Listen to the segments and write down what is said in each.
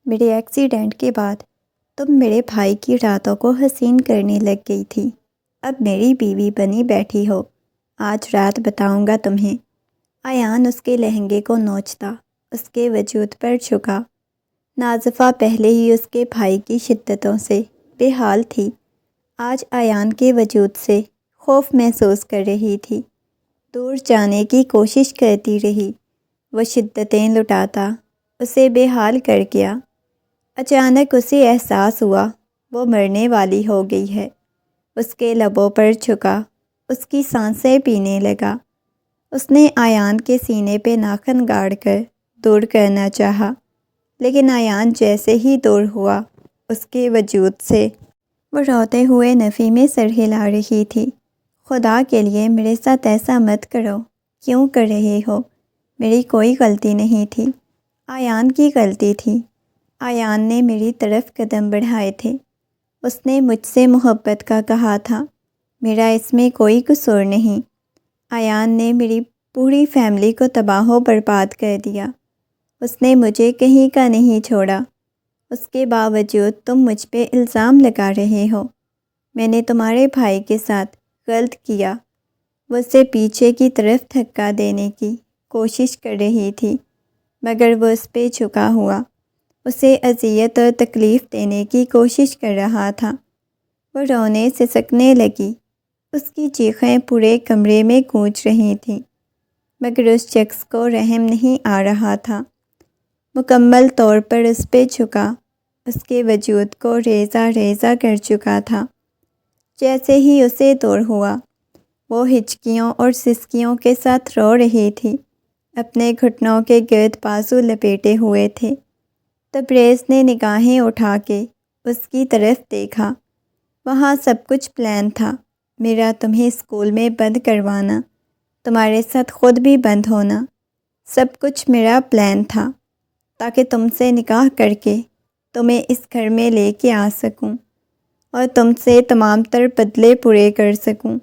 میرے ایکسیڈنٹ کے بعد تم میرے بھائی کی راتوں کو حسین کرنے لگ گئی تھی۔ اب میری بیوی بنی بیٹھی ہو۔ آج رات بتاؤں گا تمہیں۔ ایان اس کے لہنگے کو نوچتا اس کے وجود پر جھکا۔ نازفہ پہلے ہی اس کے بھائی کی شدتوں سے بے حال تھی۔ آج ایان کے وجود سے خوف محسوس کر رہی تھی۔ دور جانے کی کوشش کرتی رہی۔ وہ شدتیں لٹاتا اسے بے حال کر گیا۔ اچانک اسے احساس ہوا وہ مرنے والی ہو گئی ہے۔ اس کے لبوں پر جھکا، اس کی سانسیں پینے لگا۔ اس نے ایان کے سینے پہ ناخن گاڑ کر دور کرنا چاہا، لیکن ایان جیسے ہی دور ہوا اس کے وجود سے وہ روتے ہوئے نفی میں سر ہلا رہی تھی۔ خدا کے لیے میرے ساتھ ایسا مت کرو، کیوں کر رہے ہو؟ میری کوئی غلطی نہیں تھی، ایان کی غلطی تھی۔ ایان نے میری طرف قدم بڑھائے تھے۔ اس نے مجھ سے محبت کا کہا تھا، میرا اس میں کوئی قصور نہیں۔ ایان نے میری پوری فیملی کو تباہ و برباد کر دیا۔ اس نے مجھے کہیں کا نہیں چھوڑا۔ اس کے باوجود تم مجھ پہ الزام لگا رہے ہو۔ میں نے تمہارے بھائی کے ساتھ غلط کیا۔ وہ اسے پیچھے کی طرف دھکا دینے کی کوشش کر رہی تھی، مگر وہ اس پہ جھکا ہوا اسے اذیت اور تکلیف دینے کی کوشش کر رہا تھا۔ وہ رونے سسکنے لگی۔ اس کی چیخیں پورے کمرے میں گونج رہی تھیں، مگر اس شخص کو رحم نہیں آ رہا تھا۔ مکمل طور پر اس پہ جھکا، اس کے وجود کو ریزہ ریزہ کر چکا تھا۔ جیسے ہی اسے دور ہوا، وہ ہچکیوں اور سسکیوں کے ساتھ رو رہی تھی، اپنے گھٹنوں کے گرد بازو لپیٹے ہوئے تھے۔ تبریز نے نگاہیں اٹھا کے اس کی طرف دیکھا۔ وہاں سب کچھ پلان تھا، میرا تمہیں اسکول میں بند کروانا، تمہارے ساتھ خود بھی بند ہونا، سب کچھ میرا پلان تھا تاکہ تم سے نکاح کر کے تمہیں اس گھر میں لے کے آ سکوں اور تم سے تمام تر بدلے پورے کر سکوں۔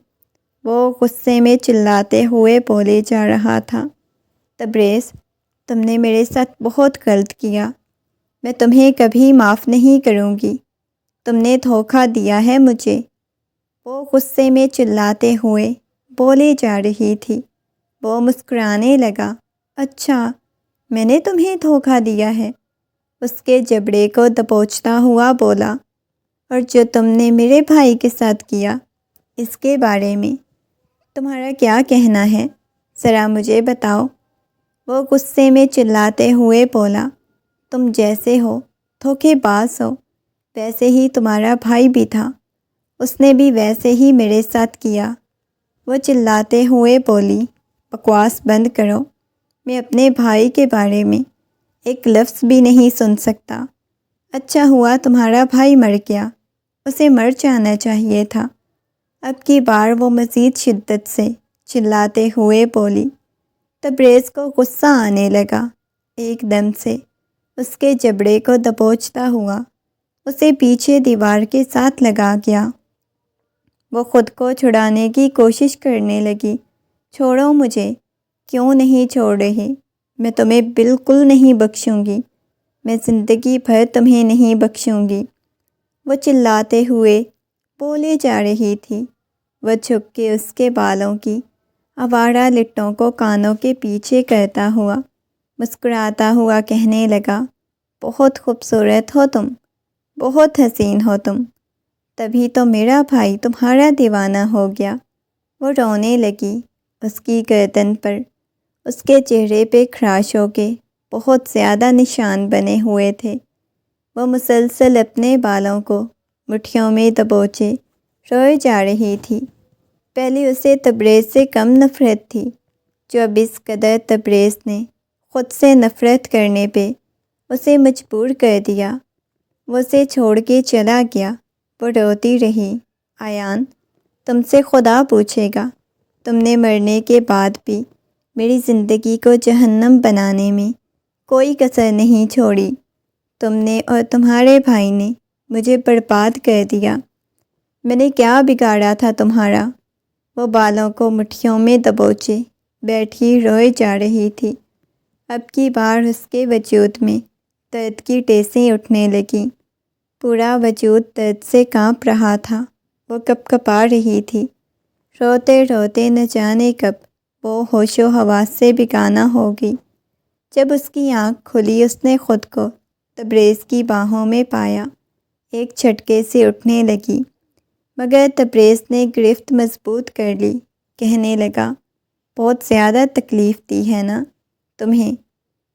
وہ غصے میں چلاتے ہوئے بولے جا رہا تھا، تبریز، تم نے میرے ساتھ بہت غلط کیا، میں تمہیں کبھی معاف نہیں کروں گی، تم نے دھوکہ دیا ہے مجھے۔ وہ غصے میں چلاتے ہوئے بولے جا رہی تھی۔ وہ مسکرانے لگا، اچھا، میں نے تمہیں دھوکہ دیا ہے؟ اس کے جبڑے کو دبوچتا ہوا بولا، اور جو تم نے میرے بھائی کے ساتھ کیا، اس کے بارے میں تمہارا کیا کہنا ہے؟ ذرا مجھے بتاؤ۔ وہ غصے میں چلاتے ہوئے بولا، تم جیسے ہو دھوکے باز ہو، ویسے ہی تمہارا بھائی بھی تھا، اس نے بھی ویسے ہی میرے ساتھ کیا۔ وہ چلاتے ہوئے بولی، بکواس بند کرو، میں اپنے بھائی کے بارے میں ایک لفظ بھی نہیں سن سکتا۔ اچھا ہوا تمہارا بھائی مر گیا، اسے مر جانا چاہیے تھا۔ اب کی بار وہ مزید شدت سے چلاتے ہوئے بولی۔ تبریز کو غصہ آنے لگا۔ ایک دم سے اس کے جبڑے کو دبوچتا ہوا اسے پیچھے دیوار کے ساتھ لگا گیا۔ وہ خود کو چھڑانے کی کوشش کرنے لگی، چھوڑو مجھے، کیوں نہیں چھوڑ رہے؟ میں تمہیں بالکل نہیں بخشوں گی، میں زندگی بھر تمہیں نہیں بخشوں گی۔ وہ چلاتے ہوئے بولے جا رہی تھی۔ وہ جھک کے اس کے بالوں کی آوارہ لٹوں کو کانوں کے پیچھے کرتا ہوا مسکراتا ہوا کہنے لگا، بہت خوبصورت ہو تم، بہت حسین ہو تم، تبھی تو میرا بھائی تمہارا دیوانہ ہو گیا۔ وہ رونے لگی۔ اس کی گردن پر اس کے چہرے پہ خراشوں کے بہت زیادہ نشان بنے ہوئے تھے۔ وہ مسلسل اپنے بالوں کو مٹھیوں میں دبوچے روئے جا رہی تھی۔ پہلے اسے تبریز سے کم نفرت تھی، جو اب اس قدر تبریز نے خود سے نفرت کرنے پہ اسے مجبور کر دیا۔ وہ اسے چھوڑ کے چلا گیا۔ وہ روتی رہی، ایان، تم سے خدا پوچھے گا، تم نے مرنے کے بعد بھی میری زندگی کو جہنم بنانے میں کوئی کسر نہیں چھوڑی۔ تم نے اور تمہارے بھائی نے مجھے برباد کر دیا۔ میں نے کیا بگاڑا تھا تمہارا؟ وہ بالوں کو مٹھیوں میں دبوچے بیٹھی روئے جا رہی تھی۔ اب کی بار اس کے وجود میں درد کی ٹیسیں اٹھنے لگیں، پورا وجود درد سے کانپ رہا تھا، وہ کپ کپا رہی تھی، روتے روتے نہ جانے کب وہ ہوش و حواس سے بیگانہ ہو گئی۔ جب اس کی آنکھ کھلی اس نے خود کو تبریز کی باہوں میں پایا، ایک جھٹکے سے اٹھنے لگی، مگر تبریز نے گرفت مضبوط کر لی، کہنے لگا، بہت زیادہ تکلیف دی ہے نا تمہیں؟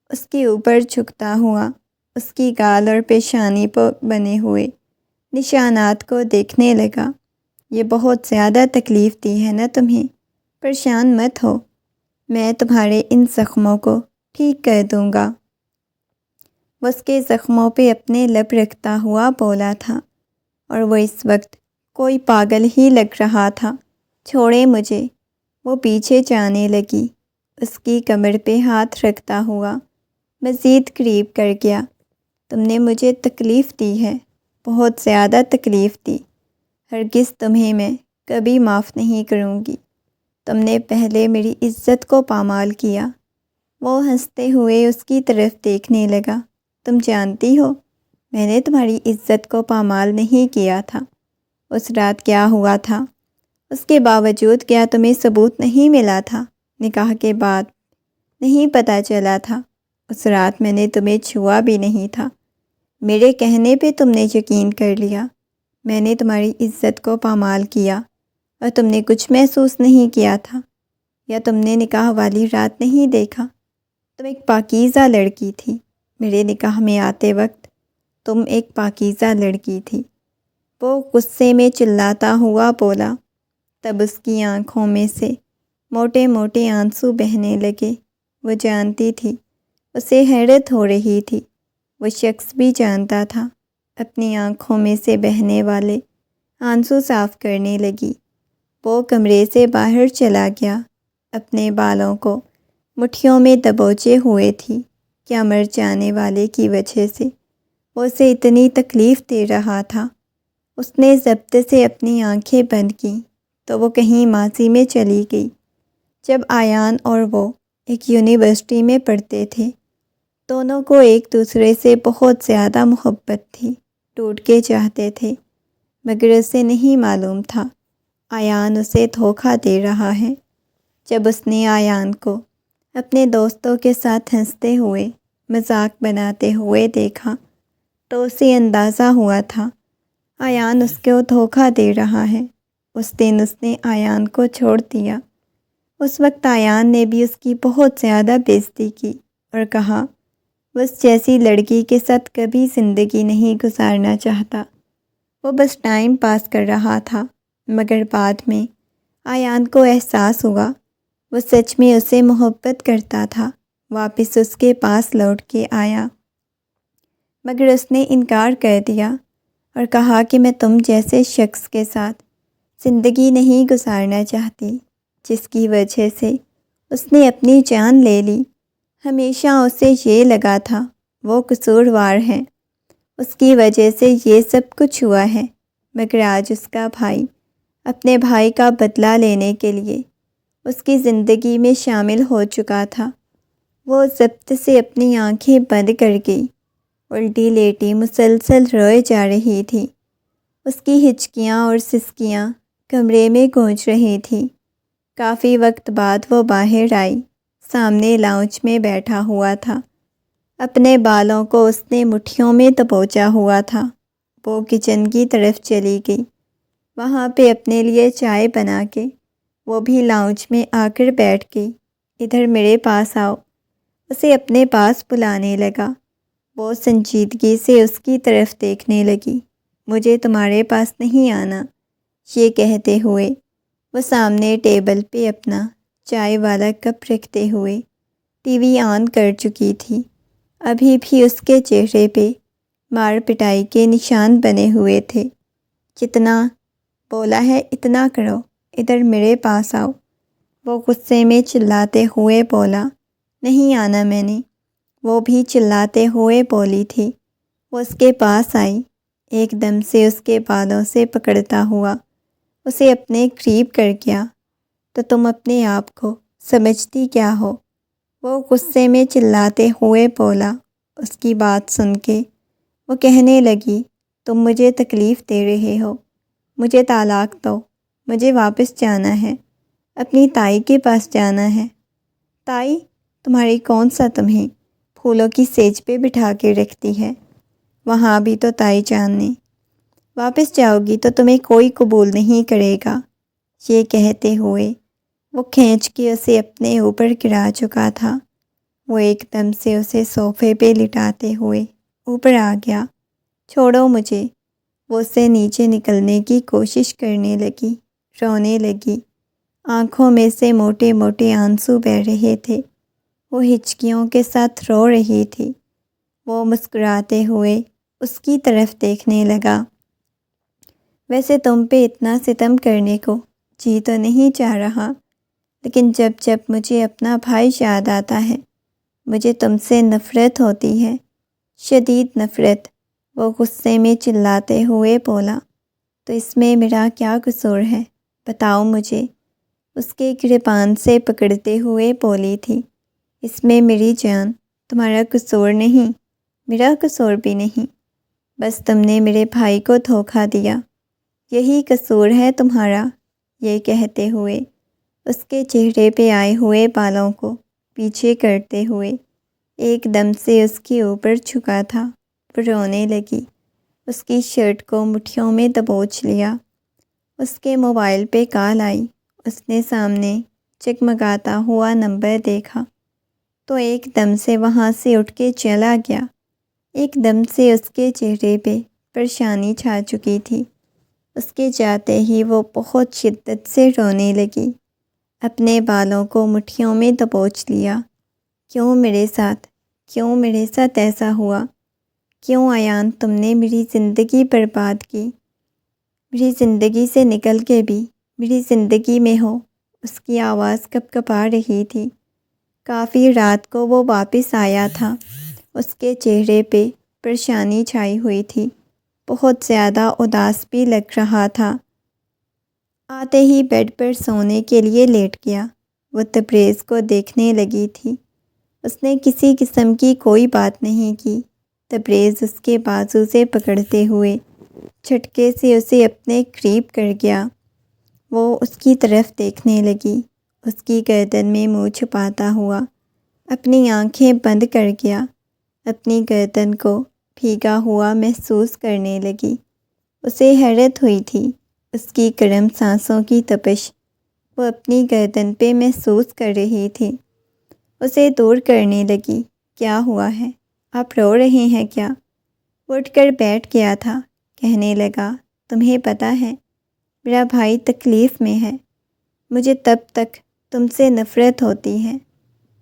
اس کے اوپر جھکتا ہوا اس کی گال اور پیشانی پر بنے ہوئے نشانات کو دیکھنے لگا۔ یہ بہت زیادہ تکلیف دی ہے نا تمہیں؟ پریشان مت ہو، میں تمہارے ان زخموں کو ٹھیک کر دوں گا۔ وہ اس کے زخموں پہ اپنے لب رکھتا ہوا بولا تھا، اور وہ اس وقت کوئی پاگل ہی لگ رہا تھا۔ چھوڑے مجھے، وہ پیچھے جانے لگی، اس کی کمر پہ ہاتھ رکھتا ہوا مزید قریب کر گیا۔ تم نے مجھے تکلیف دی ہے، بہت زیادہ تکلیف دی، ہرگز تمہیں میں کبھی معاف نہیں کروں گی۔ تم نے پہلے میری عزت کو پامال کیا۔ وہ ہنستے ہوئے اس کی طرف دیکھنے لگا۔ تم جانتی ہو میں نے تمہاری عزت کو پامال نہیں کیا تھا۔ اس رات کیا ہوا تھا؟ اس کے باوجود کیا تمہیں ثبوت نہیں ملا تھا؟ نکاح کے بعد نہیں پتہ چلا تھا؟ اس رات میں نے تمہیں چھوا بھی نہیں تھا، میرے کہنے پہ تم نے یقین کر لیا۔ میں نے تمہاری عزت کو پامال کیا اور تم نے کچھ محسوس نہیں کیا تھا، یا تم نے نکاح والی رات نہیں دیکھا؟ تم ایک پاکیزہ لڑکی تھی، میرے نکاح میں آتے وقت تم ایک پاکیزہ لڑکی تھی۔ وہ غصے میں چلاتا ہوا بولا، تب اس کی آنکھوں میں سے موٹے موٹے آنسو بہنے لگے۔ وہ جانتی تھی، اسے حیرت ہو رہی تھی، وہ شخص بھی جانتا تھا۔ اپنی آنکھوں میں سے بہنے والے آنسو صاف کرنے لگی۔ وہ کمرے سے باہر چلا گیا، اپنے بالوں کو مٹھیوں میں دبوچے ہوئے تھی۔ کیا مر جانے والے کی وجہ سے وہ اسے اتنی تکلیف دے رہا تھا؟ اس نے ضبط سے اپنی آنکھیں بند کیں تو وہ کہیں ماضی میں چلی گئی، جب ایان اور وہ ایک یونیورسٹی میں پڑھتے تھے۔ دونوں کو ایک دوسرے سے بہت زیادہ محبت تھی، ٹوٹ کے چاہتے تھے، مگر اسے نہیں معلوم تھا ایان اسے دھوکہ دے رہا ہے۔ جب اس نے ایان کو اپنے دوستوں کے ساتھ ہنستے ہوئے مذاق بناتے ہوئے دیکھا تو اسے اندازہ ہوا تھا ایان اس کو دھوکہ دے رہا ہے۔ اس دن اس نے ایان کو چھوڑ دیا۔ اس وقت ایان نے بھی اس کی بہت زیادہ بےعزتی کی اور کہا وہ اس جیسی لڑکی کے ساتھ کبھی زندگی نہیں گزارنا چاہتا، وہ بس ٹائم پاس کر رہا تھا۔ مگر بعد میں ایان کو احساس ہوا وہ سچ میں اسے محبت کرتا تھا۔ واپس اس کے پاس لوٹ کے آیا، مگر اس نے انکار کر دیا اور کہا کہ میں تم جیسے شخص کے ساتھ زندگی نہیں گزارنا چاہتی، جس کی وجہ سے اس نے اپنی جان لے لی۔ ہمیشہ اسے یہ لگا تھا وہ قصوروار ہے، اس کی وجہ سے یہ سب کچھ ہوا ہے، مگر آج اس کا بھائی اپنے بھائی کا بدلہ لینے کے لیے اس کی زندگی میں شامل ہو چکا تھا۔ وہ ضبط سے اپنی آنکھیں بند کر گئی، الٹی لیٹی مسلسل روئے جا رہی تھی۔ اس کی ہچکیاں اور سسکیاں کمرے میں گونج رہی تھیں۔ کافی وقت بعد وہ باہر آئی، سامنے لاؤنج میں بیٹھا ہوا تھا، اپنے بالوں کو اس نے مٹھیوں میں دبوچا ہوا تھا۔ وہ کچن کی طرف چلی گئی، وہاں پہ اپنے لیے چائے بنا کے وہ بھی لاؤنج میں آ کر بیٹھ گئی۔ ادھر میرے پاس آؤ، اسے اپنے پاس بلانے لگا۔ وہ سنجیدگی سے اس کی طرف دیکھنے لگی۔ مجھے تمہارے پاس نہیں آنا، یہ کہتے ہوئے وہ سامنے ٹیبل پہ اپنا چائے والا کپ رکھتے ہوئے ٹی وی آن کر چکی تھی۔ ابھی بھی اس کے چہرے پہ مار پٹائی کے نشان بنے ہوئے تھے۔ کتنا بولا ہے اتنا کرو، ادھر میرے پاس آؤ، وہ غصے میں چلاتے ہوئے بولا۔ نہیں آنا میں نے، وہ بھی چلاتے ہوئے بولی تھی۔ وہ اس کے پاس آئی، ایک دم سے اس کے بالوں سے پکڑتا ہوا اسے اپنے قریب کر گیا۔ تو تم اپنے آپ کو سمجھتی کیا ہو؟ وہ غصے میں چلاتے ہوئے بولا۔ اس کی بات سن کے وہ کہنے لگی، تم مجھے تکلیف دے رہے ہو، مجھے طلاق دو، مجھے واپس جانا ہے، اپنی تائی کے پاس جانا ہے۔ تائی تمہاری کون سا تمہیں پھولوں کی سیج پہ بٹھا کے رکھتی ہے؟ وہاں بھی تو تائی جان نے، واپس جاؤ گی تو تمہیں کوئی قبول نہیں کرے گا۔ یہ کہتے ہوئے وہ کھینچ کے اسے اپنے اوپر گرا چکا تھا۔ وہ ایک دم سے اسے صوفے پہ لٹاتے ہوئے اوپر آ گیا۔ چھوڑو مجھے، وہ اسے نیچے نکلنے کی کوشش کرنے لگی، رونے لگی۔ آنکھوں میں سے موٹے موٹے آنسو بہہ رہے تھے، وہ ہچکیوں کے ساتھ رو رہی تھی۔ وہ مسکراتے ہوئے اس کی طرف دیکھنے لگا۔ ویسے تم پہ اتنا ستم کرنے کو جی تو نہیں چاہ رہا، لیکن جب جب مجھے اپنا بھائی یاد آتا ہے مجھے تم سے نفرت ہوتی ہے، شدید نفرت۔ وہ غصے میں چلاتے ہوئے بولا، تو اس میں میرا کیا قصور ہے؟ بتاؤ مجھے۔ اس کے گریبان سے پکڑتے ہوئے بولی تھی، اس میں میری جان تمہارا قصور نہیں، میرا قصور بھی نہیں، بس تم نے میرے بھائی کو دھوکہ دیا، یہی قصور ہے تمہارا۔ یہ کہتے ہوئے اس کے چہرے پہ آئے ہوئے بالوں کو پیچھے کرتے ہوئے ایک دم سے اس کے اوپر جھکا تھا۔ وہ رونے لگی، اس کی شرٹ کو مٹھیوں میں دبوچ لیا۔ اس کے موبائل پہ کال آئی، اس نے سامنے چگمگاتا ہوا نمبر دیکھا تو ایک دم سے وہاں سے اٹھ کے چلا گیا۔ ایک دم سے اس کے چہرے پہ پریشانی چھا چکی تھی۔ اس کے جاتے ہی وہ بہت شدت سے رونے لگی، اپنے بالوں کو مٹھیوں میں دبوچ لیا۔ کیوں میرے ساتھ ایسا ہوا؟ کیوں ایان تم نے میری زندگی برباد کی؟ میری زندگی سے نکل کے بھی میری زندگی میں ہو۔ اس کی آواز کپ کپا رہی تھی۔ کافی رات کو وہ واپس آیا تھا، اس کے چہرے پہ پریشانی چھائی ہوئی تھی، بہت زیادہ اداس بھی لگ رہا تھا۔ آتے ہی بیڈ پر سونے کے لیے لیٹ گیا۔ وہ تبریز کو دیکھنے لگی تھی، اس نے کسی قسم کی کوئی بات نہیں کی۔ تبریز اس کے بازو سے پکڑتے ہوئے جھٹکے سے اسے اپنے قریب کر گیا۔ وہ اس کی طرف دیکھنے لگی، اس کی گردن میں منہ چھپاتا ہوا اپنی آنکھیں بند کر گیا، اپنی گردن کو بھیگا ہوا محسوس کرنے لگی۔ اسے حیرت ہوئی تھی، اس کی گرم سانسوں کی تپش وہ اپنی گردن پہ محسوس کر رہی تھی۔ اسے دور کرنے لگی۔ کیا ہوا ہے؟ آپ رو رہے ہیں کیا؟ اٹھ کر بیٹھ گیا تھا، کہنے لگا، تمہیں پتہ ہے میرا بھائی تکلیف میں ہے، مجھے تب تک تم سے نفرت ہوتی ہے،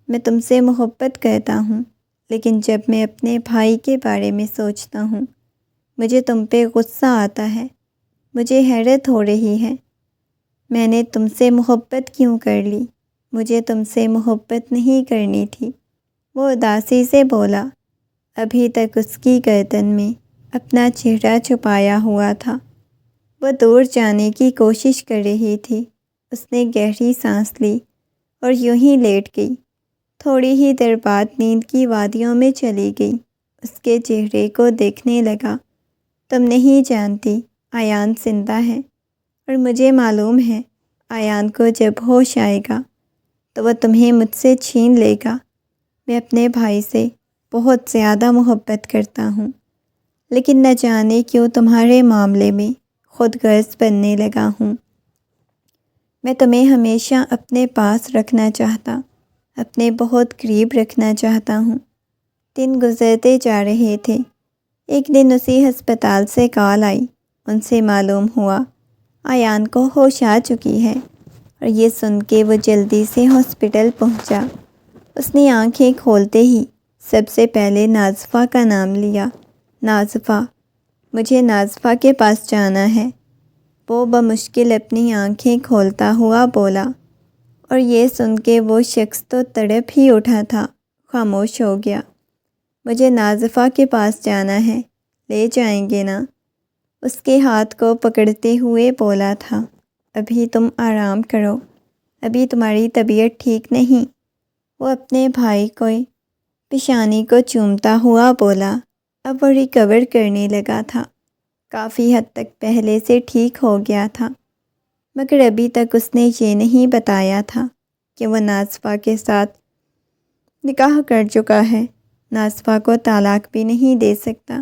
میں تم سے محبت کرتا ہوں، لیکن جب میں اپنے بھائی کے بارے میں سوچتا ہوں مجھے تم پہ غصہ آتا ہے، مجھے حیرت ہو رہی ہے، میں نے تم سے محبت کیوں کر لی؟ مجھے تم سے محبت نہیں کرنی تھی۔ وہ اداسی سے بولا۔ ابھی تک اس کی گردن میں اپنا چہرہ چھپایا ہوا تھا، وہ دور جانے کی کوشش کر رہی تھی۔ اس نے گہری سانس لی اور یوں ہی لیٹ گئی۔ تھوڑی ہی دیر بعد نیند کی وادیوں میں چلی گئی۔ اس کے چہرے کو دیکھنے لگا۔ تم نہیں جانتی ایان زندہ ہے، اور مجھے معلوم ہے ایان کو جب ہوش آئے گا تو وہ تمہیں مجھ سے چھین لے گا۔ میں اپنے بھائی سے بہت زیادہ محبت کرتا ہوں، لیکن نہ جانے کیوں تمہارے معاملے میں خود غرض بننے لگا ہوں۔ میں تمہیں ہمیشہ اپنے پاس رکھنا چاہتا، اپنے بہت قریب رکھنا چاہتا ہوں۔ دن گزرتے جا رہے تھے۔ ایک دن اسی ہسپتال سے کال آئی، ان سے معلوم ہوا ایان کو ہوش آ چکی ہے، اور یہ سن کے وہ جلدی سے ہاسپٹل پہنچا۔ اس نے آنکھیں کھولتے ہی سب سے پہلے نازفہ کا نام لیا۔ نازفہ، مجھے نازفہ کے پاس جانا ہے، وہ بمشکل اپنی آنکھیں کھولتا ہوا بولا، اور یہ سن کے وہ شخص تو تڑپ ہی اٹھا تھا، خاموش ہو گیا۔ مجھے نازفہ کے پاس جانا ہے، لے جائیں گے نا؟ اس کے ہاتھ کو پکڑتے ہوئے بولا تھا، ابھی تم آرام کرو، ابھی تمہاری طبیعت ٹھیک نہیں۔ وہ اپنے بھائی کو پیشانی کو چومتا ہوا بولا۔ اب وہ ریکور کرنے لگا تھا، کافی حد تک پہلے سے ٹھیک ہو گیا تھا، مگر ابھی تک اس نے یہ نہیں بتایا تھا کہ وہ ناصفہ کے ساتھ نکاح کر چکا ہے۔ ناصفہ کو طلاق بھی نہیں دے سکتا،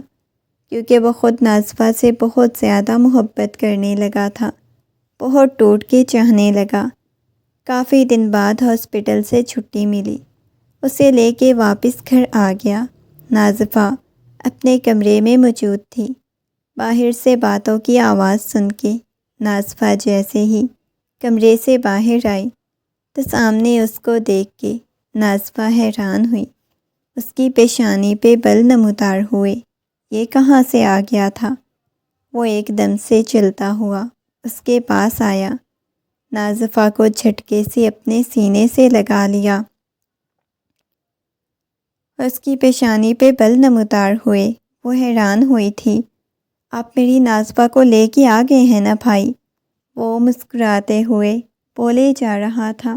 کیونکہ وہ خود ناصفہ سے بہت زیادہ محبت کرنے لگا تھا، بہت ٹوٹ کے چاہنے لگا۔ کافی دن بعد ہاسپٹل سے چھٹی ملی، اسے لے کے واپس گھر آ گیا۔ ناصفہ اپنے کمرے میں موجود تھی۔ باہر سے باتوں کی آواز سن کے ناصفہ جیسے ہی کمرے سے باہر آئی تو سامنے اس کو دیکھ کے ناصفہ حیران ہوئی۔ اس کی پیشانی پہ بل نمودار ہوئے۔ یہ کہاں سے آ گیا تھا؟ وہ ایک دم سے چلتا ہوا اس کے پاس آیا، ناصفہ کو جھٹکے سے اپنے سینے سے لگا لیا۔ اس کی پیشانی پہ بل نمودار ہوئے۔ وہ حیران ہوئی تھی۔ آپ میری ناصفہ کو لے کے آ گئے ہیں نا بھائی؟ وہ مسکراتے ہوئے بولے جا رہا تھا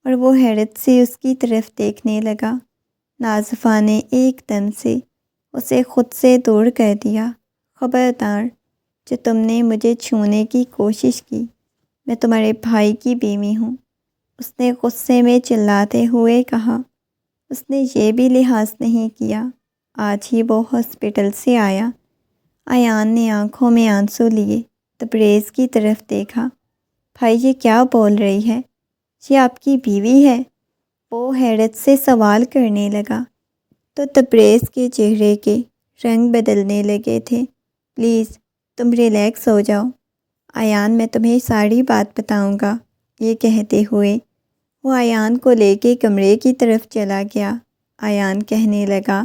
اور وہ حیرت سے اس کی طرف دیکھنے لگا۔ ناصفہ نے ایک دم سے اسے خود سے دور کر دیا۔ خبردار، جو تم نے مجھے چھونے کی کوشش کی، میں تمہارے بھائی کی بیوی ہوں، اس نے غصے میں چلاتے ہوئے کہا۔ اس نے یہ بھی لحاظ نہیں کیا۔ آج ہی وہ ہاسپٹل سے آیا۔ ایان نے آنکھوں میں آنسو لیے تبریز کی طرف دیکھا۔ بھائی یہ کیا بول رہی ہے؟ یہ آپ کی بیوی ہے؟ وہ حیرت سے سوال کرنے لگا تو تبریز کے چہرے کے رنگ بدلنے لگے تھے۔ پلیز تم ریلیکس ہو جاؤ، ایان میں تمہیں ساری بات بتاؤں گا۔ یہ کہتے ہوئے وہ ایان کو لے کے کمرے کی طرف چلا گیا۔ ایان کہنے لگا،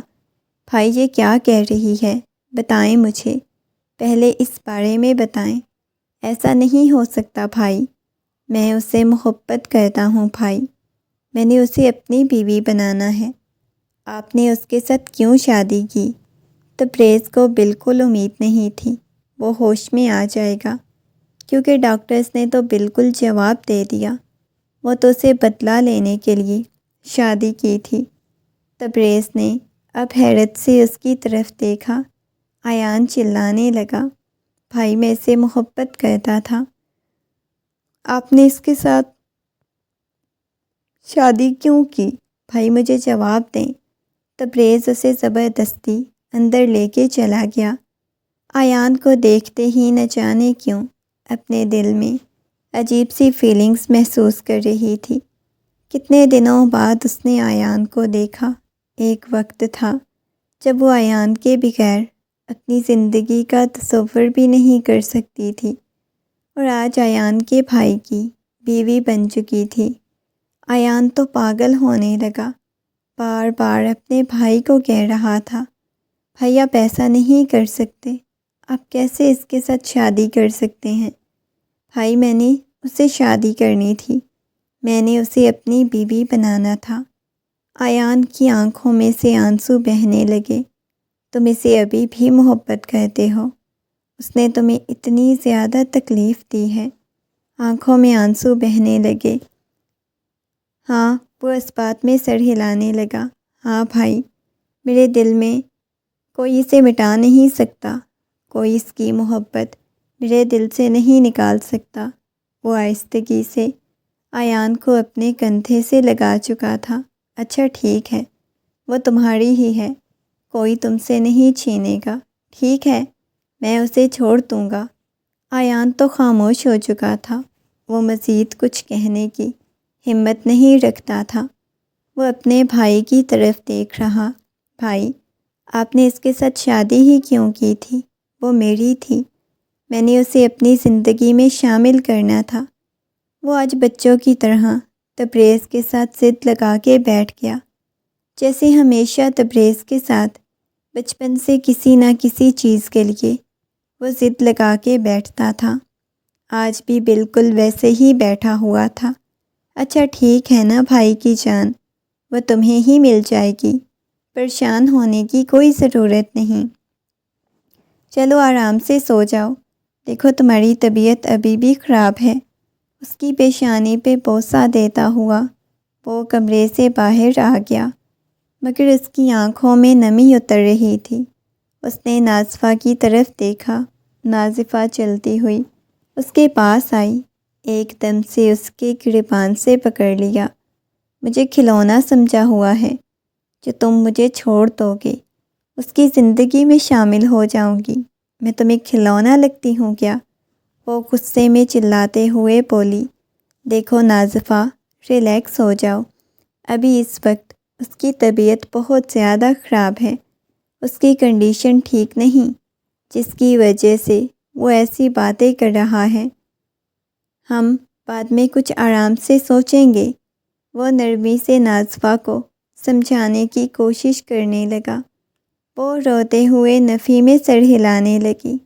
بھائی یہ کیا کہہ رہی ہے؟ بتائیں مجھے، پہلے اس بارے میں بتائیں۔ ایسا نہیں ہو سکتا بھائی، میں اسے محبت کرتا ہوں بھائی، میں نے اسے اپنی بیوی بنانا ہے۔ آپ نے اس کے ساتھ کیوں شادی کی؟ تبریز کو بالکل امید نہیں تھی وہ ہوش میں آ جائے گا، کیونکہ ڈاکٹرز نے تو بالکل جواب دے دیا، وہ تو اسے بدلہ لینے کے لیے شادی کی تھی۔ تبریز نے اب حیرت سے اس کی طرف دیکھا۔ ایان چلانے لگا، بھائی میں اسے محبت کرتا تھا، آپ نے اس کے ساتھ شادی کیوں کی؟ بھائی مجھے جواب دیں۔ تبریز اسے زبردستی اندر لے کے چلا گیا۔ ایان کو دیکھتے ہی نہ جانے کیوں اپنے دل میں عجیب سی فیلنگز محسوس کر رہی تھی۔ کتنے دنوں بعد اس نے ایان کو دیکھا۔ ایک وقت تھا جب وہ ایان کے بغیر اپنی زندگی کا تصور بھی نہیں کر سکتی تھی، اور آج ایان کے بھائی کی بیوی بن چکی تھی۔ ایان تو پاگل ہونے لگا، بار بار اپنے بھائی کو کہہ رہا تھا، بھائی آپ ایسا نہیں کر سکتے، آپ کیسے اس کے ساتھ شادی کر سکتے ہیں؟ بھائی میں نے اسے شادی کرنی تھی، میں نے اسے اپنی بیوی بنانا تھا۔ ایان کی آنکھوں میں سے آنسو بہنے لگے۔ تم اسے ابھی بھی محبت کرتے ہو؟ اس نے تمہیں اتنی زیادہ تکلیف دی ہے؟ آنکھوں میں آنسو بہنے لگے۔ ہاں، وہ اس بات میں سر ہلانے لگا۔ ہاں بھائی، میرے دل میں کوئی اسے مٹا نہیں سکتا، کوئی اس کی محبت میرے دل سے نہیں نکال سکتا۔ وہ آہستگی سے ایان کو اپنے کندھے سے لگا چکا تھا۔ اچھا ٹھیک ہے، وہ تمہاری ہی ہے، کوئی تم سے نہیں چھینے گا، ٹھیک ہے، میں اسے چھوڑ دوں گا۔ ایان تو خاموش ہو چکا تھا، وہ مزید کچھ کہنے کی ہمت نہیں رکھتا تھا۔ وہ اپنے بھائی کی طرف دیکھ رہا۔ بھائی، آپ نے اس کے ساتھ شادی ہی کیوں کی تھی؟ وہ میری تھی، میں نے اسے اپنی زندگی میں شامل کرنا تھا۔ وہ آج بچوں کی طرح تبریز کے ساتھ ضد لگا کے بیٹھ گیا، جیسے ہمیشہ تبریز کے ساتھ بچپن سے کسی نہ کسی چیز کے لیے وہ ضد لگا کے بیٹھتا تھا۔ آج بھی بالکل ویسے ہی بیٹھا ہوا تھا۔ اچھا ٹھیک ہے نا بھائی کی جان، وہ تمہیں ہی مل جائے گی، پریشان ہونے کی کوئی ضرورت نہیں۔ چلو آرام سے سو جاؤ، دیکھو تمہاری طبیعت ابھی بھی خراب ہے۔ اس کی پیشانی پہ بوسہ دیتا ہوا وہ کمرے سے باہر آ گیا۔ مگر اس کی آنکھوں میں نمی اتر رہی تھی۔ اس نے نازفہ کی طرف دیکھا۔ نازفہ چلتی ہوئی اس کے پاس آئی، ایک دم سے اس کے گریبان سے پکڑ لیا۔ مجھے کھلونا سمجھا ہوا ہے جو تم مجھے چھوڑ دو گے، اس کی زندگی میں شامل ہو جاؤں گی، میں تمہیں کھلونا لگتی ہوں کیا؟ وہ غصے میں چلاتے ہوئے بولی۔ دیکھو نازفہ، ریلیکس ہو جاؤ، ابھی اس وقت اس کی طبیعت بہت زیادہ خراب ہے، اس کی کنڈیشن ٹھیک نہیں، جس کی وجہ سے وہ ایسی باتیں کر رہا ہے۔ ہم بعد میں کچھ آرام سے سوچیں گے۔ وہ نرمی سے نازفہ کو سمجھانے کی کوشش کرنے لگا۔ وہ روتے ہوئے نفی میں سر ہلانے لگی۔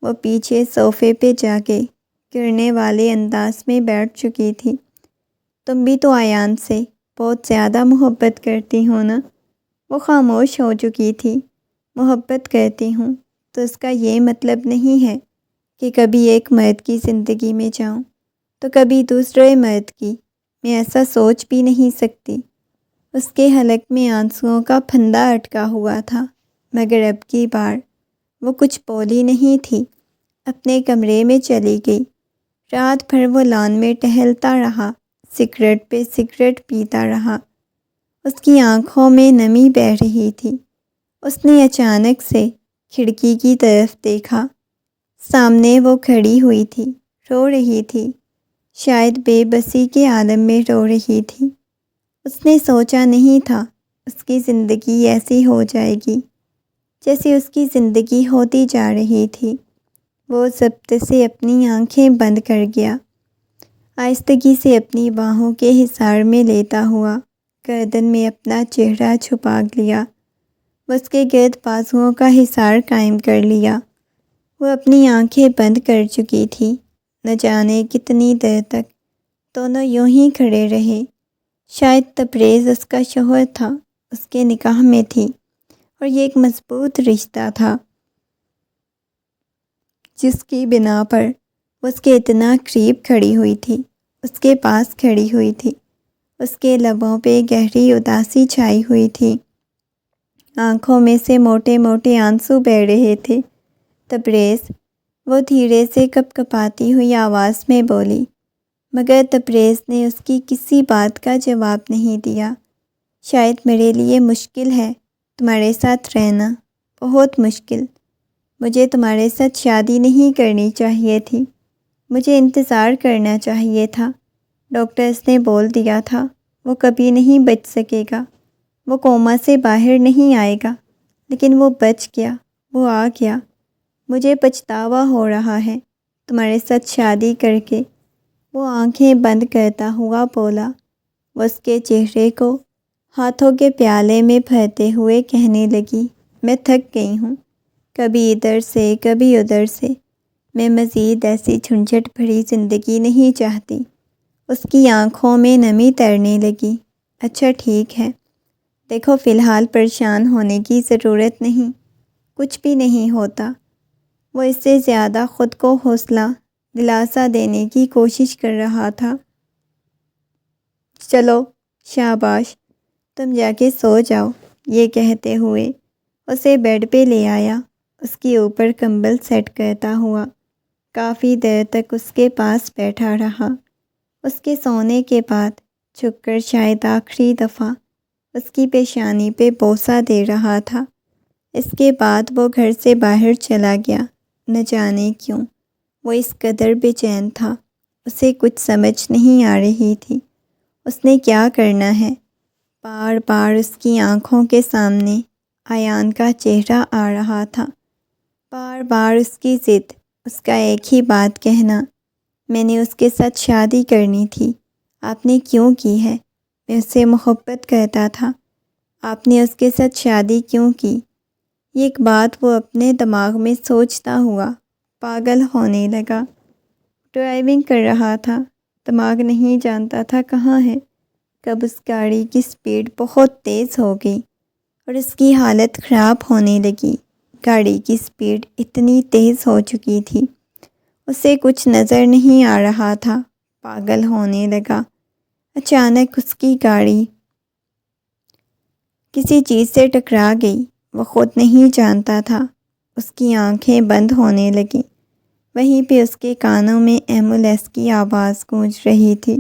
وہ پیچھے صوفے پہ جا کے گرنے والے انداز میں بیٹھ چکی تھی۔ تم بھی تو ایان سے بہت زیادہ محبت کرتی ہو نا؟ وہ خاموش ہو چکی تھی۔ محبت کرتی ہوں تو اس کا یہ مطلب نہیں ہے کہ کبھی ایک مرد کی زندگی میں جاؤں تو کبھی دوسرے مرد کی، میں ایسا سوچ بھی نہیں سکتی۔ اس کے حلق میں آنسوؤں کا پھندا اٹکا ہوا تھا، مگر اب کی بار وہ کچھ بولی نہیں تھی۔ اپنے کمرے میں چلی گئی۔ رات بھر وہ لان میں ٹہلتا رہا، سگریٹ پہ سگریٹ پیتا رہا۔ اس کی آنکھوں میں نمی بہہ رہی تھی۔ اس نے اچانک سے کھڑکی کی طرف دیکھا۔ سامنے وہ کھڑی ہوئی تھی، رو رہی تھی، شاید بے بسی کے عالم میں رو رہی تھی۔ اس نے سوچا نہیں تھا اس کی زندگی ایسی ہو جائے گی جیسی اس کی زندگی ہوتی جا رہی تھی۔ وہ ضبط سے اپنی آنکھیں بند کر گیا، آہستگی سے اپنی باہوں کے حصار میں لیتا ہوا گردن میں اپنا چہرہ چھپا لیا۔ اس کے گرد بازوؤں کا حصار قائم کر لیا۔ وہ اپنی آنکھیں بند کر چکی تھی۔ نہ جانے کتنی دیر تک دونوں یوں ہی کھڑے رہے۔ شاید تبریز اس کا شوہر تھا، اس کے نکاح میں تھی، اور یہ ایک مضبوط رشتہ تھا جس کی بنا پر وہ اس کے اتنا قریب کھڑی ہوئی تھی، اس کے پاس کھڑی ہوئی تھی۔ اس کے لبوں پہ گہری اداسی چھائی ہوئی تھی، آنکھوں میں سے موٹے موٹے آنسو بہہ رہے تھے۔ تبریز، وہ دھیرے سے کپ کپاتی ہوئی آواز میں بولی، مگر تبریز نے اس کی کسی بات کا جواب نہیں دیا۔ شاید میرے لیے مشکل ہے تمہارے ساتھ رہنا، بہت مشکل۔ مجھے تمہارے ساتھ شادی نہیں کرنی چاہیے تھی، مجھے انتظار کرنا چاہیے تھا۔ ڈاکٹرز نے بول دیا تھا وہ کبھی نہیں بچ سکے گا، وہ کوما سے باہر نہیں آئے گا، لیکن وہ بچ گیا، وہ آ گیا۔ مجھے پچھتاوا ہو رہا ہے تمہارے ساتھ شادی کر کے۔ وہ آنکھیں بند کرتا ہوا بولا۔ وہ اس کے چہرے کو ہاتھوں کے پیالے میں بھرتے ہوئے کہنے لگی، میں تھک گئی ہوں، کبھی ادھر سے کبھی ادھر سے، میں مزید ایسی جھنجھٹ بھری زندگی نہیں چاہتی۔ اس کی آنکھوں میں نمی تیرنے لگی۔ اچھا ٹھیک ہے، دیکھو فی الحال پریشان ہونے کی ضرورت نہیں، کچھ بھی نہیں ہوتا۔ وہ اس سے زیادہ خود کو حوصلہ دلاسا دینے کی کوشش کر رہا تھا۔ چلو شاباش، تم جا کے سو جاؤ، یہ کہتے ہوئے اسے بیڈ پہ لے آیا، اس کے اوپر کمبل سیٹ کرتا ہوا کافی دیر تک اس کے پاس بیٹھا رہا۔ اس کے سونے کے بعد جھک کر شاید آخری دفعہ اس کی پیشانی پہ بوسہ دے رہا تھا۔ اس کے بعد وہ گھر سے باہر چلا گیا۔ نہ جانے کیوں وہ اس قدر بے چین تھا، اسے کچھ سمجھ نہیں آ رہی تھی اس نے کیا کرنا ہے۔ بار بار اس کی آنکھوں کے سامنے ایان کا چہرہ آ رہا تھا، بار بار اس کی ضد، اس کا ایک ہی بات کہنا، میں نے اس کے ساتھ شادی کرنی تھی، آپ نے کیوں کی ہے؟ میں اس سے محبت کرتا تھا، آپ نے اس کے ساتھ شادی کیوں کی؟ یہ ایک بات وہ اپنے دماغ میں سوچتا ہوا پاگل ہونے لگا۔ ڈرائیونگ کر رہا تھا، دماغ نہیں جانتا تھا کہاں ہے، کب اس گاڑی کی سپیڈ بہت تیز ہو گئی اور اس کی حالت خراب ہونے لگی۔ گاڑی کی سپیڈ اتنی تیز ہو چکی تھی اسے کچھ نظر نہیں آ رہا تھا، پاگل ہونے لگا۔ اچانک اس کی گاڑی کسی چیز سے ٹکرا گئی، وہ خود نہیں جانتا تھا۔ اس کی آنکھیں بند ہونے لگیں۔ وہیں پہ اس کے کانوں میں ایمبولینس کی آواز گونج رہی تھی،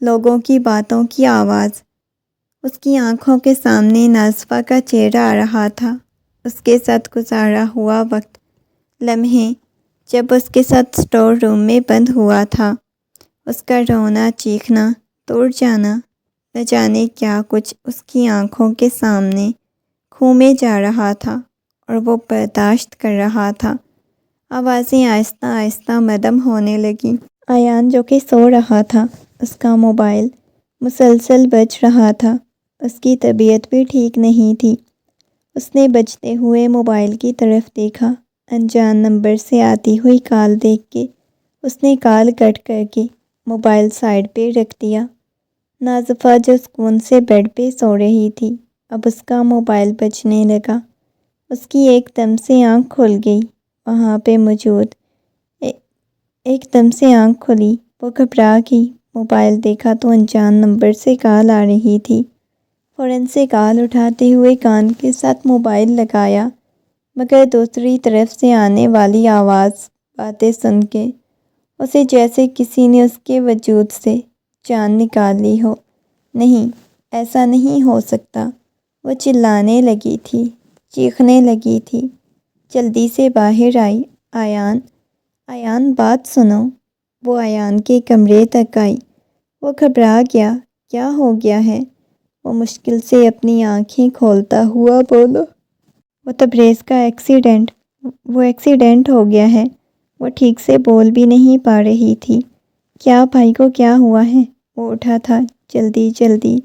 لوگوں کی باتوں کی آواز۔ اس کی آنکھوں کے سامنے نازفہ کا چہرہ آ رہا تھا، اس کے ساتھ گزارا ہوا وقت، لمحے جب اس کے ساتھ اسٹور روم میں بند ہوا تھا، اس کا رونا، چیخنا، توڑ جانا، نہ جانے کیا کچھ اس کی آنکھوں کے سامنے کھومے جا رہا تھا اور وہ برداشت کر رہا تھا۔ آوازیں آہستہ آہستہ مدھم ہونے لگیں۔ ایان جو کہ سو رہا تھا، اس کا موبائل مسلسل بج رہا تھا۔ اس کی طبیعت بھی ٹھیک نہیں تھی۔ اس نے بجتے ہوئے موبائل کی طرف دیکھا۔ انجان نمبر سے آتی ہوئی کال دیکھ کے اس نے کال کٹ کر کے موبائل سائڈ پہ رکھ دیا۔ نازفہ جو سکون سے بیڈ پہ سو رہی تھی، اب اس کا موبائل بجنے لگا۔ اس کی ایک دم سے آنکھ کھل گئی۔ وہاں پہ موجود ایک دم سے آنکھ کھلی، وہ گھبرا گئی۔ موبائل دیکھا تو انجان نمبر سے کال آ رہی تھی۔ فوراً سے کال اٹھاتے ہوئے کان کے ساتھ موبائل لگایا، مگر دوسری طرف سے آنے والی آواز، باتیں سن کے اسے جیسے کسی نے اس کے وجود سے جان نکال لی ہو۔ نہیں، ایسا نہیں ہو سکتا۔ وہ چلانے لگی تھی، چیخنے لگی تھی۔ جلدی سے باہر آئی، ایان، ایان بات سنو۔ وہ ایان کے کمرے تک آئی۔ وہ گھبرا گیا، کیا ہو گیا ہے؟ وہ مشکل سے اپنی آنکھیں کھولتا ہوا بولا، وہ تبریز کا ایکسیڈنٹ ہو گیا ہے۔ وہ ٹھیک سے بول بھی نہیں پا رہی تھی۔ کیا بھائی کو کیا ہوا ہے؟ وہ اٹھا تھا، جلدی جلدی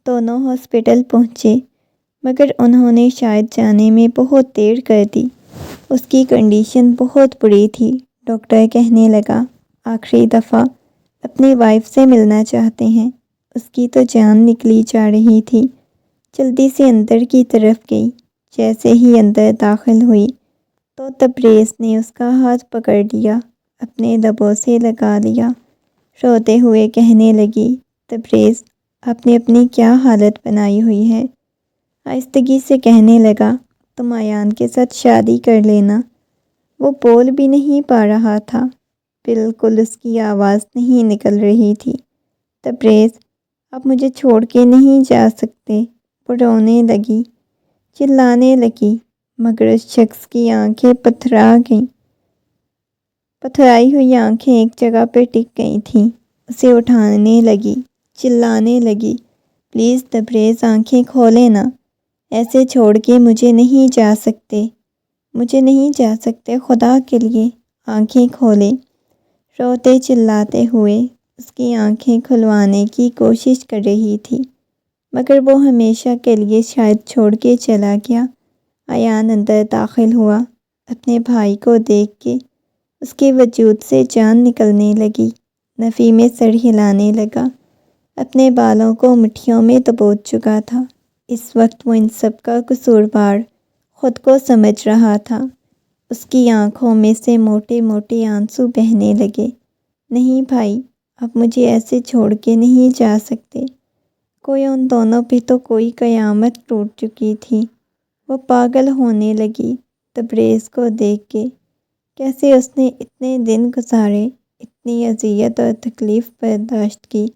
دونوں ہاسپٹل پہنچے، مگر انہوں نے شاید جانے میں بہت دیر کر دی۔ اس کی کنڈیشن بہت بری تھی۔ ڈاکٹر کہنے لگا، آخری دفعہ اپنی وائف سے ملنا چاہتے ہیں، اس کی تو جان نکلی جا رہی تھی۔ جلدی سے اندر کی طرف گئی۔ جیسے ہی اندر داخل ہوئی تو تبریز نے اس کا ہاتھ پکڑ لیا، اپنے لبوں سے لگا لیا۔ روتے ہوئے کہنے لگی، تبریز، آپ نے اپنی کیا حالت بنائی ہوئی ہے؟ آہستگی سے کہنے لگا، تم ایان کے ساتھ شادی کر لینا۔ وہ بول بھی نہیں پا رہا تھا، بالکل اس کی آواز نہیں نکل رہی تھی۔ تبریز، آپ مجھے چھوڑ کے نہیں جا سکتے۔ وہ رونے لگی، چلانے لگی، مگر اس شخص کی آنکھیں پتھرا گئیں۔ پتھرائی ہوئی آنکھیں ایک جگہ پہ ٹک گئی تھیں۔ اسے اٹھانے لگی، چلانے لگی، پلیز تبریز، آنکھیں کھولے نا، ایسے چھوڑ کے مجھے نہیں جا سکتے، مجھے نہیں جا سکتے، خدا کے لیے آنکھیں کھولے۔ روتے چلاتے ہوئے اس کی آنکھیں کھلوانے کی کوشش کر رہی تھی، مگر وہ ہمیشہ کے لیے شاید چھوڑ کے چلا گیا۔ ایان اندر داخل ہوا۔ اپنے بھائی کو دیکھ کے اس کے وجود سے جان نکلنے لگی۔ نفی میں سر ہلانے لگا، اپنے بالوں کو مٹھیوں میں دبوچ چکا تھا۔ اس وقت وہ ان سب کا قصوروار خود کو سمجھ رہا تھا۔ اس کی آنکھوں میں سے موٹے موٹے آنسو بہنے لگے۔ نہیں بھائی، آپ مجھے ایسے چھوڑ کے نہیں جا سکتے۔ کوئی ان دونوں پہ تو کوئی قیامت ٹوٹ چکی تھی۔ وہ پاگل ہونے لگی تبریز کو دیکھ کے، کیسے اس نے اتنے دن گزارے، اتنی اذیت اور تکلیف برداشت کی۔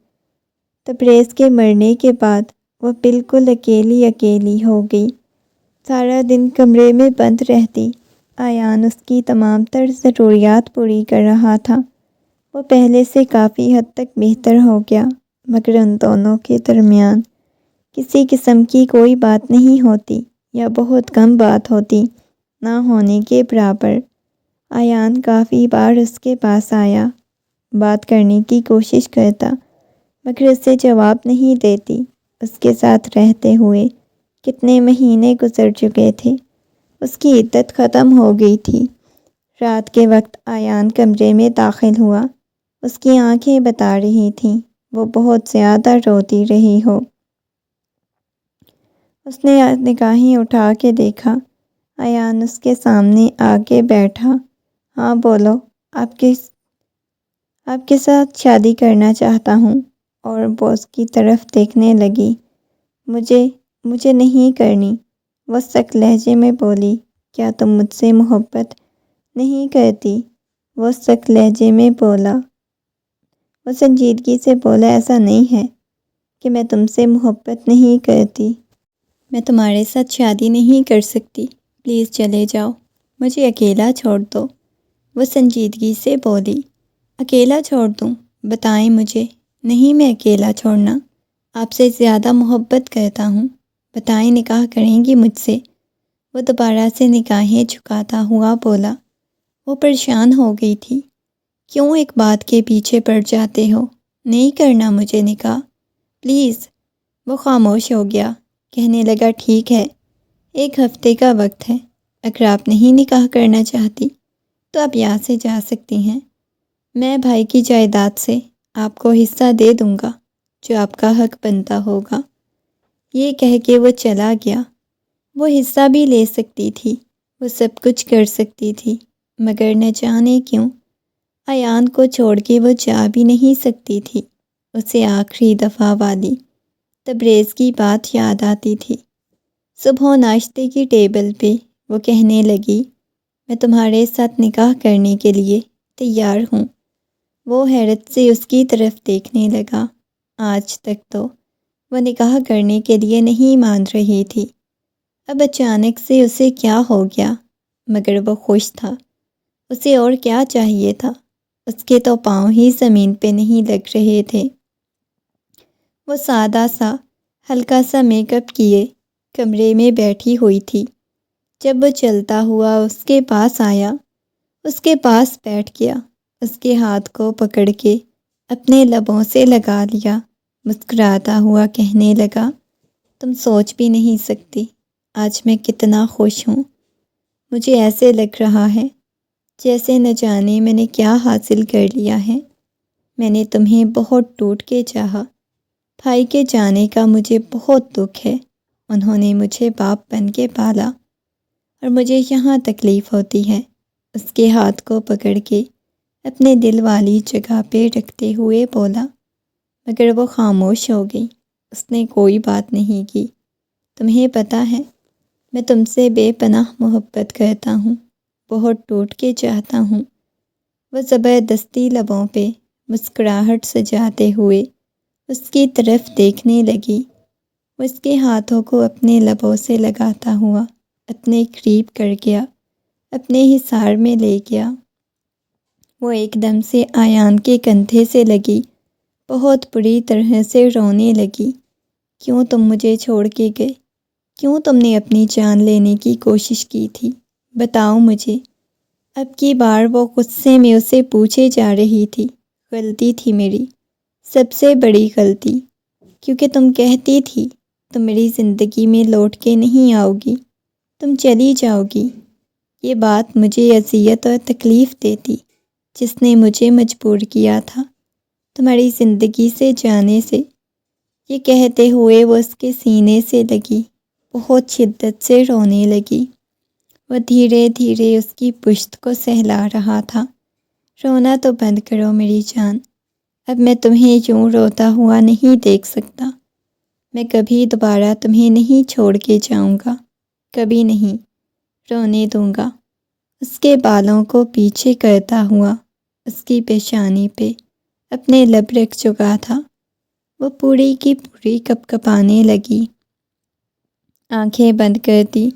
تبریز کے مرنے کے بعد وہ بالکل اکیلی اکیلی ہو گئی۔ سارا دن کمرے میں بند رہتی۔ ایان اس کی تمام تر ضروریات پوری کر رہا تھا۔ وہ پہلے سے کافی حد تک بہتر ہو گیا، مگر ان دونوں کے درمیان کسی قسم کی کوئی بات نہیں ہوتی، یا بہت کم بات ہوتی، نہ ہونے کے برابر۔ ایان کافی بار اس کے پاس آیا، بات کرنے کی کوشش کرتا، مگر اسے جواب نہیں دیتی۔ اس کے ساتھ رہتے ہوئے کتنے مہینے گزر چکے تھے، اس کی عدت ختم ہو گئی تھی۔ رات کے وقت ایان کمرے میں داخل ہوا۔ اس کی آنکھیں بتا رہی تھیں وہ بہت زیادہ روتی رہی ہو۔ اس نے نگاہیں اٹھا کے دیکھا، ایان اس کے سامنے آ کے بیٹھا۔ ہاں بولو، آپ کے ساتھ شادی کرنا چاہتا ہوں۔ اور وہ اس کی طرف دیکھنے لگی۔ مجھے نہیں کرنی، وہ سخت لہجے میں بولی۔ کیا تم مجھ سے محبت نہیں کرتی؟ وہ سخت لہجے میں بولا۔ وہ سنجیدگی سے بولا، ایسا نہیں ہے کہ میں تم سے محبت نہیں کرتی، میں تمہارے ساتھ شادی نہیں کر سکتی، پلیز چلے جاؤ، مجھے اکیلا چھوڑ دو۔ وہ سنجیدگی سے بولی۔ اکیلا چھوڑ دوں؟ بتائیں مجھے۔ نہیں، میں اکیلا چھوڑنا، آپ سے زیادہ محبت کرتا ہوں، بتائیں نکاح کریں گی مجھ سے؟ وہ دوبارہ سے نگاہیں جھکاتا ہوا بولا۔ وہ پریشان ہو گئی تھی۔ کیوں ایک بات کے پیچھے پڑ جاتے ہو؟ نہیں کرنا مجھے نکاح، پلیز۔ وہ خاموش ہو گیا، کہنے لگا، ٹھیک ہے، 1 ہفتے کا وقت ہے، اگر آپ نہیں نکاح کرنا چاہتی تو آپ یہاں سے جا سکتی ہیں، میں بھائی کی جائیداد سے آپ کو حصہ دے دوں گا جو آپ کا حق بنتا ہوگا۔ یہ کہہ کے وہ چلا گیا۔ وہ حصہ بھی لے سکتی تھی، وہ سب کچھ کر سکتی تھی، مگر نہ جانے کیوں ایان کو چھوڑ کے وہ جا بھی نہیں سکتی تھی۔ اسے آخری دفعہ والی تبریز کی بات یاد آتی تھی۔ صبح ناشتے کی ٹیبل پہ وہ کہنے لگی، میں تمہارے ساتھ نکاح کرنے کے لیے تیار ہوں۔ وہ حیرت سے اس کی طرف دیکھنے لگا۔ آج تک تو وہ نکاح کرنے کے لیے نہیں مان رہی تھی، اب اچانک سے اسے کیا ہو گیا؟ مگر وہ خوش تھا۔ اسے اور کیا چاہیے تھا؟ اس کے تو پاؤں ہی زمین پہ نہیں لگ رہے تھے۔ وہ سادہ سا ہلکا سا میک اپ کیے کمرے میں بیٹھی ہوئی تھی۔ جب وہ چلتا ہوا اس کے پاس آیا، اس کے پاس بیٹھ گیا، اس کے ہاتھ کو پکڑ کے اپنے لبوں سے لگا لیا، مسکراتا ہوا کہنے لگا، تم سوچ بھی نہیں سکتی آج میں کتنا خوش ہوں۔ مجھے ایسے لگ رہا ہے جیسے نہ جانے میں نے کیا حاصل کر لیا ہے۔ میں نے تمہیں بہت ٹوٹ کے چاہا، بھائی کے جانے کا مجھے بہت دکھ ہے، انہوں نے مجھے باپ بن کے پالا اور مجھے یہاں تکلیف ہوتی ہے۔ اس کے ہاتھ کو پکڑ کے اپنے دل والی جگہ پہ رکھتے ہوئے بولا، مگر وہ خاموش ہو گئی، اس نے کوئی بات نہیں کی۔ تمہیں پتہ ہے میں تم سے بے پناہ محبت کرتا ہوں، بہت ٹوٹ کے چاہتا ہوں۔ وہ زبردستی لبوں پہ مسکراہٹ سجاتے ہوئے اس کی طرف دیکھنے لگی۔ وہ اس کے ہاتھوں کو اپنے لبوں سے لگاتا ہوا اپنے قریب کر گیا، اپنے حصار میں لے گیا۔ وہ ایک دم سے ایان کے کندھے سے لگی، بہت بری طرح سے رونے لگی۔ کیوں تم مجھے چھوڑ کے گئے؟ کیوں تم نے اپنی جان لینے کی کوشش کی تھی؟ بتاؤ مجھے۔ اب کی بار وہ غصے میں اسے پوچھے جا رہی تھی۔ غلطی تھی میری، سب سے بڑی غلطی، کیونکہ تم کہتی تھی تم میری زندگی میں لوٹ کے نہیں آؤ گی، تم چلی جاؤ گی۔ یہ بات مجھے اذیت اور تکلیف دیتی، جس نے مجھے مجبور کیا تھا تمہاری زندگی سے جانے سے۔ یہ کہتے ہوئے وہ اس کے سینے سے لگی، بہت شدت سے رونے لگی۔ وہ دھیرے دھیرے اس کی پشت کو سہلا رہا تھا۔ رونا تو بند کرو میری جان، اب میں تمہیں یوں روتا ہوا نہیں دیکھ سکتا۔ میں کبھی دوبارہ تمہیں نہیں چھوڑ کے جاؤں گا، کبھی نہیں رونے دوں گا۔ اس کے بالوں کو پیچھے کرتا ہوا اس کی پیشانی پہ اپنے لب رکھ چکا تھا۔ وہ پوری کی پوری کپ کپانے لگی۔ آنکھیں بند کرتی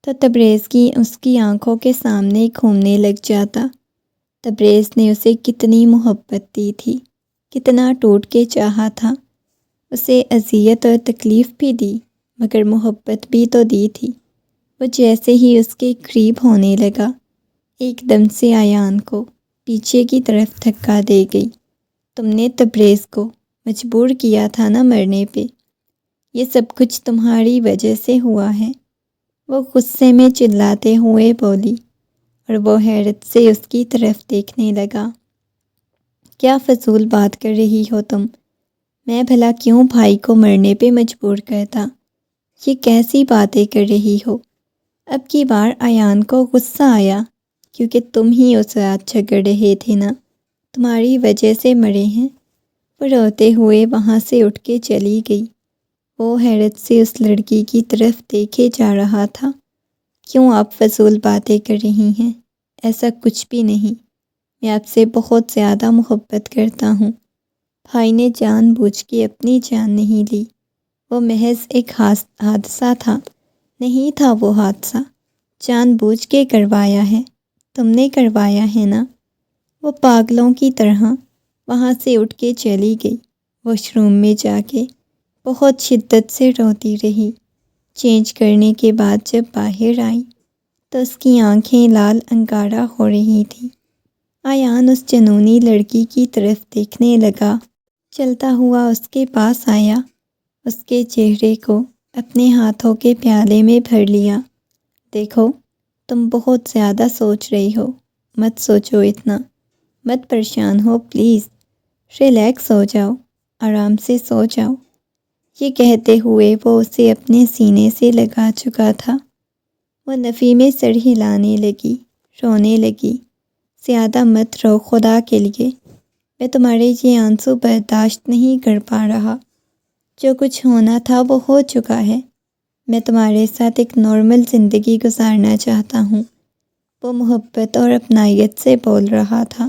تو تبریز اس کی آنکھوں کے سامنے گھومنے لگ جاتا۔ تبریز نے اسے کتنی محبت دی تھی، کتنا ٹوٹ کے چاہا تھا، اسے اذیت اور تکلیف بھی دی، مگر محبت بھی تو دی تھی۔ وہ جیسے ہی اس کے قریب ہونے لگا، ایک دم سے ایان کو پیچھے کی طرف دھکا دے گئی۔ تم نے تبریز کو مجبور کیا تھا نا مرنے پہ، یہ سب کچھ تمہاری وجہ سے ہوا ہے، وہ غصے میں چلاتے ہوئے بولی، اور وہ حیرت سے اس کی طرف دیکھنے لگا۔ کیا فضول بات کر رہی ہو تم؟ میں بھلا کیوں بھائی کو مرنے پہ مجبور کرتا؟ یہ کیسی باتیں کر رہی ہو؟ اب کی بار ایان کو غصہ آیا، کیونکہ تم ہی اس رات جھگڑ رہے تھے نا، تمہاری وجہ سے مرے ہیں۔ وہ روتے ہوئے وہاں سے اٹھ کے چلی گئی۔ وہ حیرت سے اس لڑکی کی طرف دیکھے جا رہا تھا۔ کیوں آپ فضول باتیں کر رہی ہیں؟ ایسا کچھ بھی نہیں، میں آپ سے بہت زیادہ محبت کرتا ہوں۔ بھائی نے جان بوجھ کے اپنی جان نہیں لی، وہ محض ایک حادثہ تھا۔ نہیں تھا وہ حادثہ، جان بوجھ کے کروایا ہے، تم نے کروایا ہے نا۔ وہ پاگلوں کی طرح وہاں سے اٹھ کے چلی گئی۔ واش روم میں جا کے بہت شدت سے روتی رہی۔ چینج کرنے کے بعد جب باہر آئی تو اس کی آنکھیں لال انگارہ ہو رہی تھیں۔ ایان اس جنونی لڑکی کی طرف دیکھنے لگا، چلتا ہوا اس کے پاس آیا، اس کے چہرے کو اپنے ہاتھوں کے پیالے میں بھر لیا۔ دیکھو، تم بہت زیادہ سوچ رہی ہو، مت سوچو اتنا، مت پریشان ہو، پلیز ریلیکس ہو جاؤ، آرام سے سو جاؤ۔ یہ کہتے ہوئے وہ اسے اپنے سینے سے لگا چکا تھا۔ وہ نفی میں سر ہلانے لگی، رونے لگی۔ زیادہ مت رو خدا کے لیے، میں تمہارے یہ آنسو برداشت نہیں کر پا رہا۔ جو کچھ ہونا تھا وہ ہو چکا ہے، میں تمہارے ساتھ ایک نارمل زندگی گزارنا چاہتا ہوں۔ وہ محبت اور اپنائیت سے بول رہا تھا،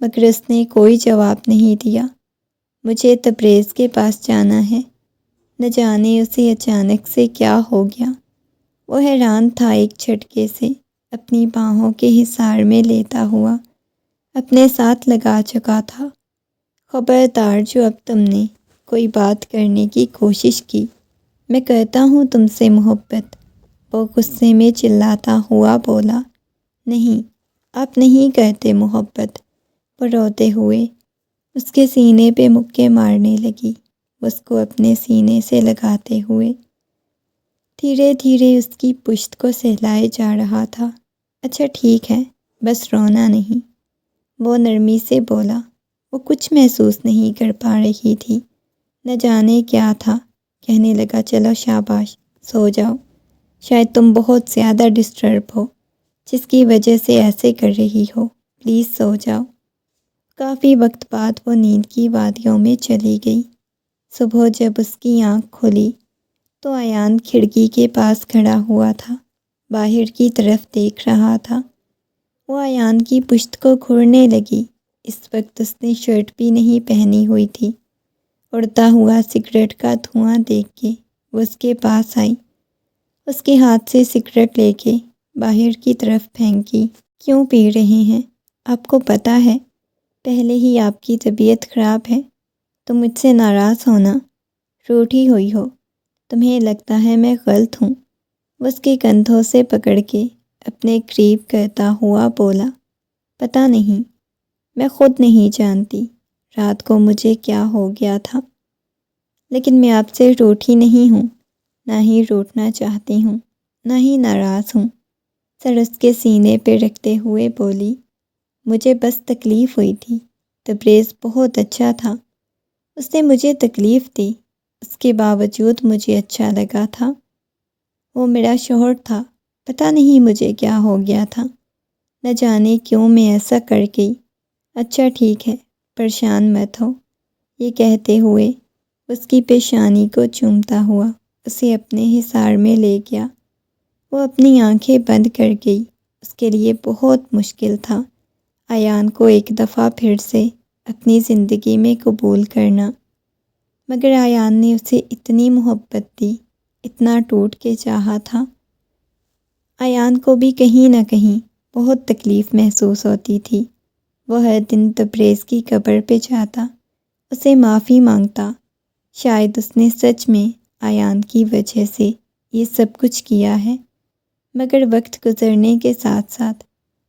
مگر اس نے کوئی جواب نہیں دیا۔ مجھے تبریز کے پاس جانا ہے۔ نہ جانے اسے اچانک سے کیا ہو گیا۔ وہ حیران تھا، ایک جھٹکے سے اپنی باہوں کے حصار میں لیتا ہوا اپنے ساتھ لگا چکا تھا۔ خبردار جو اب تم نے کوئی بات کرنے کی کوشش کی، میں کرتا ہوں تم سے محبت، وہ غصے میں چلاتا ہوا بولا۔ نہیں، آپ نہیں کرتے محبت، وہ روتے ہوئے اس کے سینے پہ مکے مارنے لگی، اس کو اپنے سینے سے لگاتے ہوئے دھیرے دھیرے اس کی پشت کو سہلائے جا رہا تھا۔ اچھا ٹھیک ہے، بس رونا نہیں، وہ نرمی سے بولا۔ وہ کچھ محسوس نہیں کر پا رہی تھی، نہ جانے کیا تھا۔ کہنے لگا، چلو شاباش، سو جاؤ، شاید تم بہت زیادہ ڈسٹرب ہو جس کی وجہ سے ایسے کر رہی ہو، پلیز سو جاؤ۔ کافی وقت بعد وہ نیند کی وادیوں میں چلی گئی۔ صبح جب اس کی آنکھ کھلی تو ایان کھڑکی کے پاس کھڑا ہوا تھا، باہر کی طرف دیکھ رہا تھا۔ وہ ایان کی پشت کو گھورنے لگی۔ اس وقت اس نے شرٹ بھی نہیں پہنی ہوئی تھی۔ اڑتا ہوا سگریٹ کا دھواں دیکھ کے وہ اس کے پاس آئی، اس کے ہاتھ سے سگریٹ لے کے باہر کی طرف پھینکی۔ کیوں پی رہے ہیں؟ آپ کو پتہ ہے پہلے ہی آپ کی طبیعت خراب ہے، تم مجھ سے ناراض ہونا، روٹھی ہوئی ہو، تمہیں لگتا ہے میں غلط ہوں۔ وہ اس کے کندھوں سے پکڑ کے اپنے قریب کرتا ہوا بولا، پتہ نہیں، میں خود نہیں جانتی رات کو مجھے کیا ہو گیا تھا، لیکن میں آپ سے روٹھی نہیں ہوں، نہ ہی روٹنا چاہتی ہوں، نہ ہی ناراض ہوں۔ سر اس کے سینے پہ رکھتے ہوئے بولی، مجھے بس تکلیف ہوئی تھی، تبریز بہت اچھا تھا، اس نے مجھے تکلیف دی، اس کے باوجود مجھے اچھا لگا تھا۔ وہ میرا شوہر تھا، پتہ نہیں مجھے کیا ہو گیا تھا، نہ جانے کیوں میں ایسا کر گئی۔ اچھا ٹھیک ہے، پریشان مت ہو، یہ کہتے ہوئے اس کی پیشانی کو چومتا ہوا اسے اپنے حصار میں لے گیا۔ وہ اپنی آنکھیں بند کر گئی۔ اس کے لیے بہت مشکل تھا ایان کو ایک دفعہ پھر سے اپنی زندگی میں قبول کرنا، مگر ایان نے اسے اتنی محبت دی، اتنا ٹوٹ کے چاہا تھا۔ ایان کو بھی کہیں نہ کہیں بہت تکلیف محسوس ہوتی تھی۔ وہ ہر دن تبریز کی قبر پہ جاتا، اسے معافی مانگتا۔ شاید اس نے سچ میں ایان کی وجہ سے یہ سب کچھ کیا ہے، مگر وقت گزرنے کے ساتھ ساتھ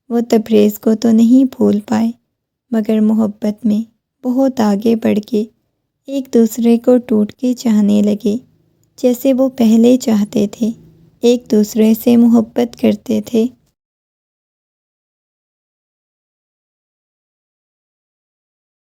وہ تبریز کو تو نہیں بھول پائے، مگر محبت میں بہت آگے بڑھ کے ایک دوسرے کو ٹوٹ کے چاہنے لگے، جیسے وہ پہلے چاہتے تھے، ایک دوسرے سے محبت کرتے تھے۔